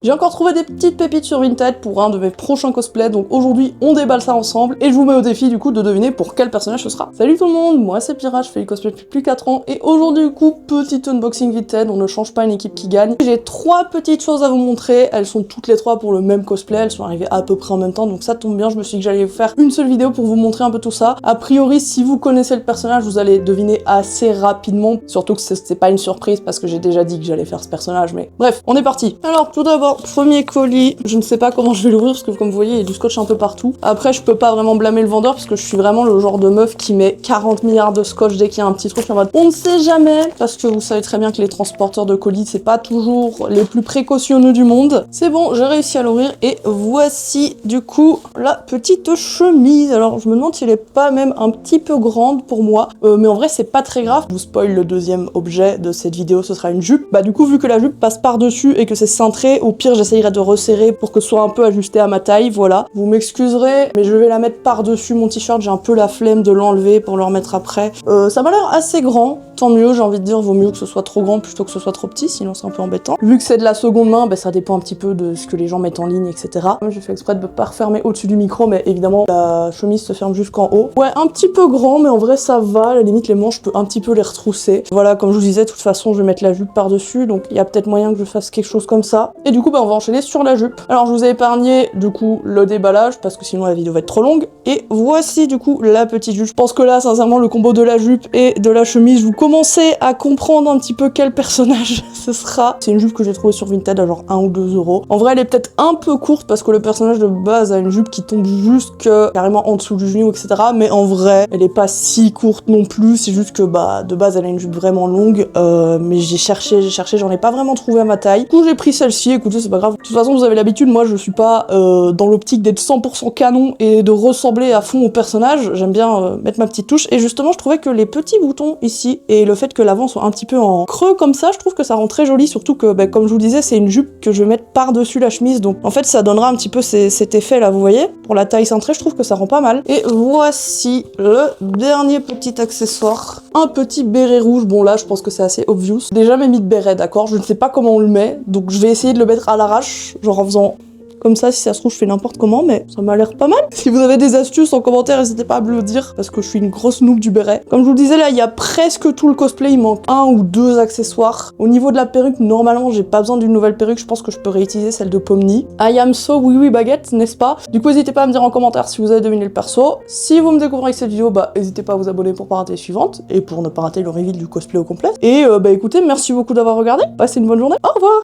J'ai encore trouvé des petites pépites sur Vinted pour un de mes prochains cosplays, donc aujourd'hui on déballe ça ensemble, et je vous mets au défi du coup de deviner pour quel personnage ce sera. Salut tout le monde, moi c'est Pyrrha, je fais du cosplay depuis plus de 4 ans, et aujourd'hui du coup, petit unboxing Vinted, on ne change pas une équipe qui gagne. J'ai 3 petites choses à vous montrer, elles sont toutes les 3 pour le même cosplay, elles sont arrivées à peu près en même temps, donc ça tombe bien, je me suis dit que j'allais vous faire une seule vidéo pour vous montrer un peu tout ça. A priori, si vous connaissez le personnage, vous allez deviner assez rapidement, surtout que c'est pas une surprise parce que j'ai déjà dit que j'allais faire ce personnage, mais bref, on est parti. Alors tout d'abord, premier colis, je ne sais pas comment je vais l'ouvrir parce que comme vous voyez, il y a du scotch un peu partout. Après, je peux pas vraiment blâmer le vendeur parce que je suis vraiment le genre de meuf qui met 40 milliards de scotch dès qu'il y a un petit truc en mode on ne sait jamais, parce que vous savez très bien que les transporteurs de colis, c'est pas toujours les plus précautionneux du monde. C'est bon, j'ai réussi à l'ouvrir et voici du coup la petite chemise. Alors je me demande si elle est pas même un petit peu grande pour moi, mais en vrai c'est pas très grave. Je vous spoil le deuxième objet de cette vidéo, ce sera une jupe. Bah du coup, vu que la jupe passe par-dessus et que c'est cintré, au pire j'essayerai de resserrer pour que ce soit un peu ajusté à ma taille, voilà. Vous m'excuserez, mais je vais la mettre par-dessus mon t-shirt, j'ai un peu la flemme de l'enlever pour le remettre après. Ça m'a l'air assez grand, tant mieux, j'ai envie de dire, vaut mieux que ce soit trop grand plutôt que ce soit trop petit, sinon c'est un peu embêtant. Vu que c'est de la seconde main, bah, ça dépend un petit peu de ce que les gens mettent en ligne, etc. J'ai fait exprès de pas refermer au-dessus du micro, mais évidemment la chemise se ferme jusqu'en haut. Ouais, un petit peu grand, mais en vrai ça va, à la limite les manches, je peux un petit peu les retrousser. Voilà, comme je vous disais, de toute façon je vais mettre la jupe par-dessus, donc il y a peut-être moyen que je fasse quelque chose comme ça. Et du coup, bah, on va enchaîner sur la jupe. Alors je vous ai épargné du coup le déballage, parce que sinon la vidéo va être trop longue. Et voici du coup la petite jupe. Je pense que là, sincèrement, le combo de la jupe et de la chemise, vous commencez à comprendre un petit peu quel personnage ce sera. C'est une jupe que j'ai trouvée sur Vinted à genre 1 ou 2 euros. En vrai, elle est peut-être un peu courte parce que le personnage de base a une jupe qui tombe jusque carrément en dessous du genou, etc. Mais en vrai, elle est pas si courte non plus. C'est juste que bah de base, elle a une jupe vraiment longue. Mais j'ai cherché, j'en ai pas vraiment trouvé à ma taille. Du coup, j'ai pris celle-ci. Écoutez, c'est pas grave. De toute façon, vous avez l'habitude, moi, je suis pas dans l'optique d'être 100% canon et de ressembler à fond au personnage. J'aime bien mettre ma petite touche. Et justement, je trouvais que les petits boutons ici et le fait que l'avant soit un petit peu en creux comme ça, je trouve que ça rend très joli. Surtout que, bah, comme je vous disais, c'est une jupe que je vais mettre par-dessus la chemise. Donc, en fait, ça donnera un petit peu cet effet là, vous voyez. Pour la taille cintrée, je trouve que ça rend pas mal. Et voici le dernier petit accessoire. Un petit béret rouge. Bon, là, je pense que c'est assez obvious. J'ai jamais mis de béret, d'accord? Je ne sais pas comment on le met. Donc, je vais essayer de le mettre à l'arrache, genre en faisant comme ça. Si ça se trouve, je fais n'importe comment, mais ça m'a l'air pas mal. Si vous avez des astuces en commentaire, n'hésitez pas à me le dire, parce que je suis une grosse noob du béret. Comme je vous le disais, là, il y a presque tout le cosplay, il manque 1 ou 2 accessoires. Au niveau de la perruque, normalement, j'ai pas besoin d'une nouvelle perruque, je pense que je peux réutiliser celle de Pomni. I am so oui oui baguette, n'est-ce pas? Du coup, n'hésitez pas à me dire en commentaire si vous avez deviné le perso. Si vous me découvrez avec cette vidéo, bah, n'hésitez pas à vous abonner pour pas rater les suivantes, et pour ne pas rater le reveal du cosplay au complet. Et bah écoutez, merci beaucoup d'avoir regardé, passez une bonne journée, au revoir!